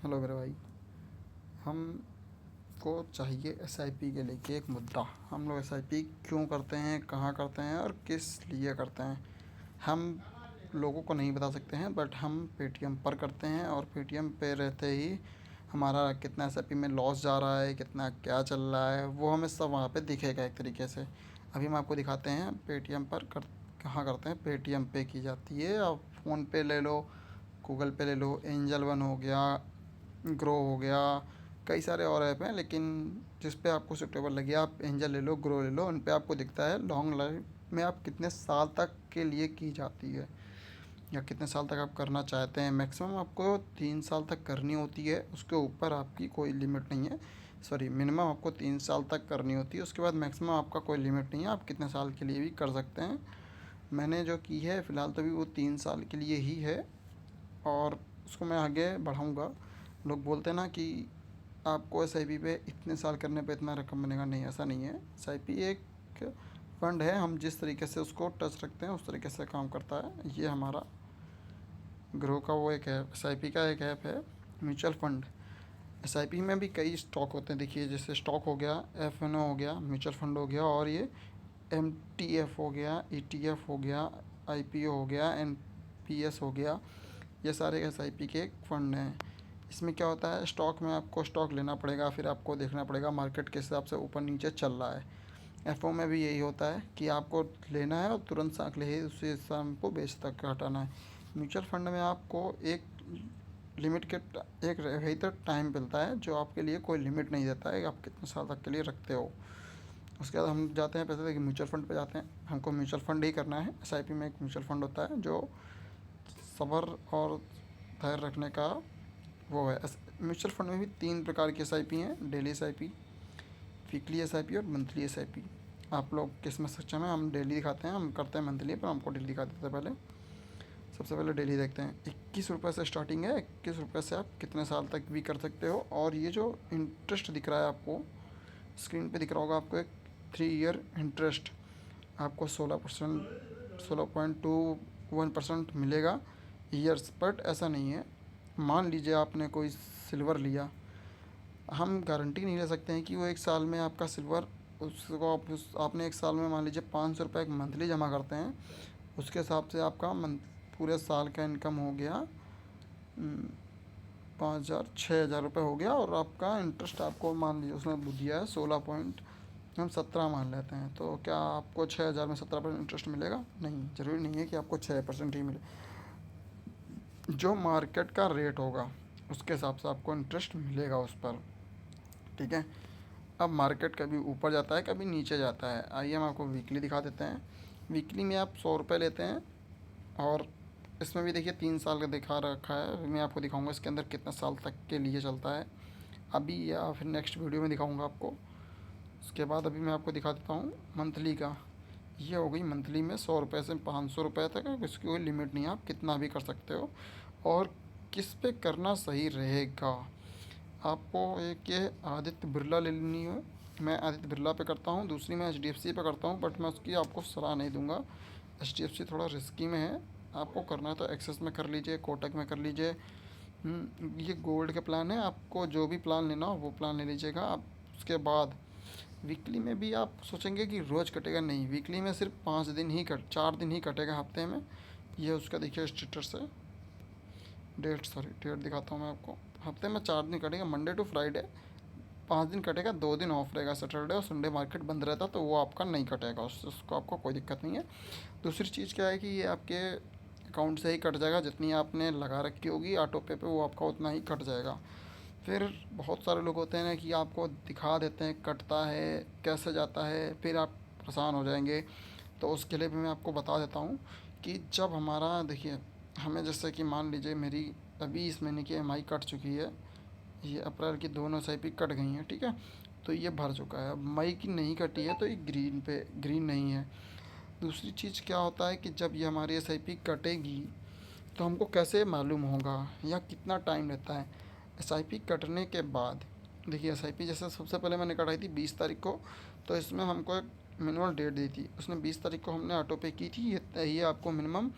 Hello मेरे भाई। हमको चाहिए एसआईपी के लेके एक मुद्दा। हम लोग एसआईपी क्यों करते हैं, कहाँ करते हैं और किस लिए करते हैं, हम लोगों को नहीं बता सकते हैं। बट हम पेटीएम पर करते हैं और पेटीएम पे रहते ही हमारा कितना एसआईपी में लॉस जा रहा है, कितना क्या चल रहा है, वो हमें सब वहाँ पे दिखेगा एक तरीके से। अभी हम आपको दिखाते हैं पेटीएम पर कहाँ करते हैं। पेटीएम पे की जाती है। आप फ़ोन पे ले लो, गूगल पे ले लो, एंजल वन हो गया, ग्रो हो गया, कई सारे और ऐप हैं, लेकिन जिस पे आपको सूटेबल लगे आप एंजल ले लो, ग्रो ले लो। उन पे आपको दिखता है लॉन्ग लाइफ में आप कितने साल तक के लिए की जाती है या कितने साल तक आप करना चाहते हैं। मैक्सिमम आपको 3 साल तक करनी होती है, उसके ऊपर आपकी कोई लिमिट नहीं है। सॉरी, मिनिमम आपको 3 साल तक करनी होती है, उसके बाद मैक्सिमम आपका कोई लिमिट नहीं है, आप कितने साल के लिए भी कर सकते हैं। मैंने जो की है फ़िलहाल तो भी वो 3 साल के लिए ही है और उसको मैं आगे बढ़ाऊँगा। लोग बोलते हैं ना कि आपको एसआईपी पे इतने साल करने पे इतना रकम बनेगा, नहीं ऐसा नहीं है। एसआईपी एक फंड है, हम जिस तरीके से उसको टच रखते हैं उस तरीके से काम करता है। ये हमारा ग्रो का वो एक ऐप, एसआईपी का एक ऐप है, म्यूचुअल फंड। एसआईपी में भी कई स्टॉक होते हैं, देखिए जैसे स्टॉक हो गया, एफएनओ हो गया, म्यूचुअल फंड हो गया, और ये एमटीएफ हो गया, ईटीएफ हो गया, आईपीओ हो गया, एनपीएस हो गया। ये सारे एसआईपी के एक फ़ंड हैं। इसमें क्या होता है, स्टॉक में आपको स्टॉक लेना पड़ेगा, फिर आपको देखना पड़ेगा मार्केट के हिसाब से ऊपर नीचे चल रहा है। एफओ में भी यही होता है कि आपको लेना है और तुरंत साथ ले उसी शाम को बेच तक हटाना है। म्यूचुअल फंड में आपको एक लिमिट के एक रही तो टाइम मिलता है, जो आपके लिए कोई लिमिट नहीं देता है कि आप कितने साल तक के लिए रखते हो। उसके बाद हम जाते हैं पैसे देखिए म्यूचुअल फंड पे जाते हैं, हमको म्यूचुअल फंड ही करना है। एसआईपी में एक म्यूचुअल फंड होता है जो सब्र और धैर्य रखने का वो है। म्यूचुअल फंड में भी 3 प्रकार की एसआईपी हैं, डेली एसआईपी, वीकली एसआईपी और मंथली एसआईपी। आप लोग किस में सक्षम है, हम डेली दिखाते हैं, हम करते हैं मंथली, पर हमको डेली दिखा देते हैं। पहले सबसे पहले डेली देखते हैं। 21 रुपये से स्टार्टिंग है, 21 रुपये से आप कितने साल तक भी कर सकते हो। और ये जो इंटरेस्ट दिख रहा है आपको स्क्रीन पे दिख रहा होगा, आपको एक 3 ईयर इंटरेस्ट आपको 16%, 16.21% मिलेगा ईयर्स। बट ऐसा नहीं है, मान लीजिए आपने कोई सिल्वर लिया, हम गारंटी नहीं ले सकते हैं कि वो एक साल में आपका सिल्वर, उसको आपने एक साल में मान लीजिए 500 रुपये एक मंथली जमा करते हैं, उसके हिसाब से आपका मंथ पूरे साल का इनकम हो गया 5,000 6,000 रुपये हो गया। और आपका इंटरेस्ट आपको मान लीजिए उसने दिया है 16.17 मान लेते हैं, तो क्या आपको 6,000 में 17% इंटरेस्ट मिलेगा? नहीं, ज़रूरी नहीं है कि आपको 6% ही मिले। जो मार्केट का रेट होगा उसके हिसाब से आपको इंटरेस्ट मिलेगा उस पर, ठीक है। अब मार्केट कभी ऊपर जाता है, कभी नीचे जाता है। आइए हम आपको वीकली दिखा देते हैं। वीकली में आप 100 रुपये लेते हैं और इसमें भी देखिए 3 साल का दिखा रखा है। मैं आपको दिखाऊंगा इसके अंदर कितने साल तक के लिए चलता है, अभी या फिर नेक्स्ट वीडियो में दिखाऊंगा आपको। उसके बाद अभी मैं आपको दिखा देता हूँ मंथली का। ये हो गई मंथली में 100 रुपये से 500 रुपये तक है, इसकी कोई लिमिट नहीं है, आप कितना भी कर सकते हो। और किस पे करना सही रहेगा, आपको एक ये आदित्य बिरला ले लेनी है। मैं आदित्य बिरला पे करता हूँ, दूसरी मैं एचडीएफसी पे करता हूँ, बट मैं उसकी आपको सलाह नहीं दूंगा। एचडीएफसी थोड़ा रिस्की में है, आपको करना है तो एक्सेस में कर लीजिए, कोटक में कर लीजिए। ये गोल्ड के प्लान है, आपको जो भी प्लान लेना हो वो प्लान ले लीजिएगा आप। उसके बाद वीकली में भी आप सोचेंगे कि रोज़ कटेगा, नहीं, वीकली में सिर्फ 5 दिन ही 4 दिन ही कटेगा हफ्ते में। ये उसका देखिए स्टेटस है, डेट दिखाता हूँ मैं आपको। हफ्ते में 4 दिन कटेगा, मंडे टू फ्राइडे 5 दिन कटेगा, 2 दिन ऑफ रहेगा, सैटरडे और संडे मार्केट बंद रहता, तो वो आपका नहीं कटेगा, उसको आपको कोई दिक्कत नहीं है। दूसरी चीज़ क्या है कि ये आपके अकाउंट से ही कट जाएगा, जितनी आपने लगा रखी होगी ऑटो पे वो आपका उतना ही कट जाएगा। फिर बहुत सारे लोग होते हैं ना कि आपको दिखा देते हैं कटता है कैसे जाता है, फिर आप परेशान हो जाएंगे। तो उसके लिए भी मैं आपको बता देता हूँ कि जब हमारा देखिए, हमें जैसे कि मान लीजिए मेरी अभी इस महीने की ईएमआई कट चुकी है, ये अप्रैल की दोनों एसआईपी कट गई हैं, ठीक है, तो ये भर चुका है। अब मई की नहीं कटी है तो ये ग्रीन नहीं है। दूसरी चीज़ क्या होता है कि जब ये हमारी एसआईपी कटेगी तो हमको कैसे मालूम होगा या कितना टाइम लेता है। एसआईपी कटने के बाद देखिए, एसआईपी जैसे सबसे पहले मैंने कटाई थी 20 तारीख को, तो इसमें हमको एक मिनिमम डेट दी थी, उसने 20 तारीख को हमने ऑटो पे की थी। ये आपको मिनिमम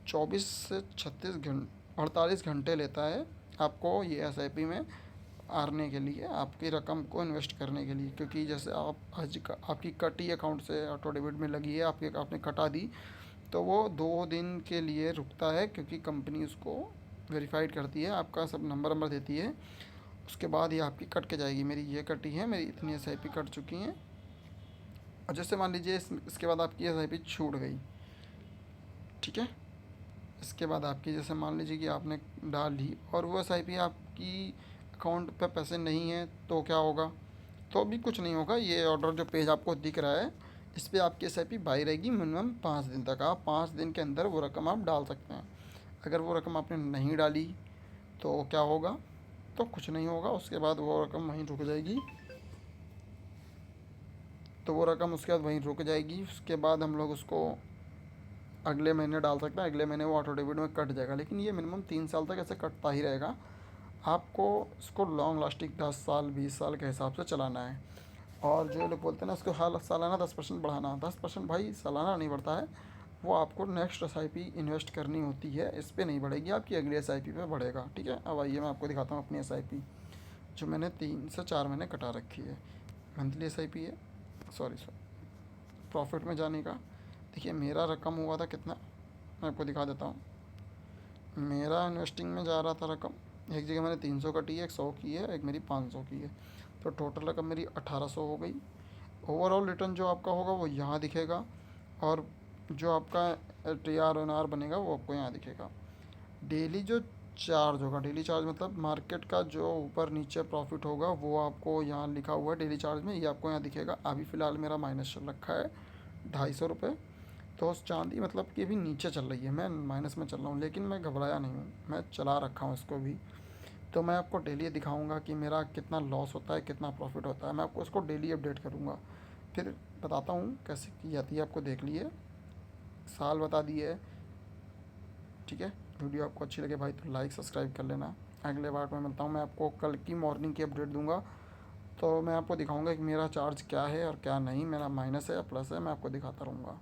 24 से 36 घंटे 48 घंटे लेता है आपको ये एसआईपी में आरने के लिए, आपकी रकम को इन्वेस्ट करने के लिए। क्योंकि जैसे आप आज का आपकी कटी अकाउंट से ऑटो डेबिट में लगी है, आपने कटा दी, तो वो 2 दिन के लिए रुकता है, क्योंकि कंपनी उसको वेरीफाइड करती है, आपका सब नंबर देती है। उसके बाद ये आपकी कट के जाएगी, मेरी ये कटी है, मेरी इतनी एसआईपी कट चुकी हैं। और जैसे मान लीजिए इसके बाद आपकी एसआईपी छूट गई, ठीक है। इसके बाद आपकी जैसे मान लीजिए कि आपने डाल ली और वो एसआईपी आपकी अकाउंट पे पैसे नहीं है, तो क्या होगा? तो भी कुछ नहीं होगा। ये ऑर्डर जो पेज आपको दिख रहा है, इस पर आपकी एसआईपी बाई रहेगी मिनिमम 5 दिन तक। आप 5 दिन के अंदर वो रकम आप डाल सकते हैं। अगर वो रकम आपने नहीं डाली तो क्या होगा? तो कुछ नहीं होगा। उसके बाद वो रकम वहीं रुक जाएगी। तो वो रकम उसके बाद वहीं रुक जाएगी। उसके बाद हम लोग उसको अगले महीने डाल सकते हैं। अगले महीने वो ऑटो डेबिट में कट जाएगा, लेकिन ये मिनिमम 3 साल तक ऐसे कटता ही रहेगा। आपको इसको लॉन्ग लास्टिंग 10 साल 20 साल के हिसाब से चलाना है। और जो लोग बोलते हैं ना इसको हाल सालाना 10% बढ़ाना, 10% भाई सालाना नहीं बढ़ता है, वो आपको नेक्स्ट एसआईपी इन्वेस्ट करनी होती है। इस पर नहीं बढ़ेगी, आपकी अगली एसआईपी पे बढ़ेगा, ठीक है। अब आइए मैं आपको दिखाता हूँ अपनी एसआईपी, जो मैंने 3 से 4 महीने कटा रखी है। मंथली एसआईपी है, सॉरी प्रॉफिट में जाने का। देखिए मेरा रकम हुआ था कितना, मैं आपको दिखा देता हूँ। मेरा इन्वेस्टिंग में जा रहा था रकम, एक जगह मैंने 300 कटी है, एक 100 की है, एक मेरी 500 की है, तो टोटल रकम मेरी 1800 हो गई। ओवरऑल रिटर्न जो आपका होगा वो यहाँ दिखेगा, और जो आपका टी आर एन आर बनेगा वो आपको यहाँ दिखेगा। डेली जो चार्ज होगा, डेली चार्ज मतलब मार्केट का जो ऊपर नीचे प्रॉफिट होगा वो आपको यहाँ लिखा हुआ है डेली चार्ज में, ये आपको यहाँ दिखेगा। अभी फ़िलहाल मेरा माइनस चल रखा है 250 रुपये। तो उस चांदी मतलब कि अभी नीचे चल रही है, मैं माइनस में चल रहा हूँ, लेकिन मैं घबराया नहीं हूँ, मैं चला रखा हूँ इसको भी। तो मैं आपको डेली दिखाऊंगा कि मेरा कितना लॉस होता है, कितना प्रॉफिट होता है। मैं आपको इसको डेली अपडेट करूँगा, फिर बताता हूँ कैसे की जाती है। आपको देख लिए, साल बता दिए, ठीक है। वीडियो आपको अच्छी लगे भाई तो लाइक सब्सक्राइब कर लेना। अगले बार में मिलता हूँ, मैं आपको कल की मॉर्निंग की अपडेट दूंगा। तो मैं आपको दिखाऊंगा कि मेरा चार्ज क्या है और क्या नहीं, मेरा माइनस है या प्लस है, मैं आपको दिखाता रहूँगा।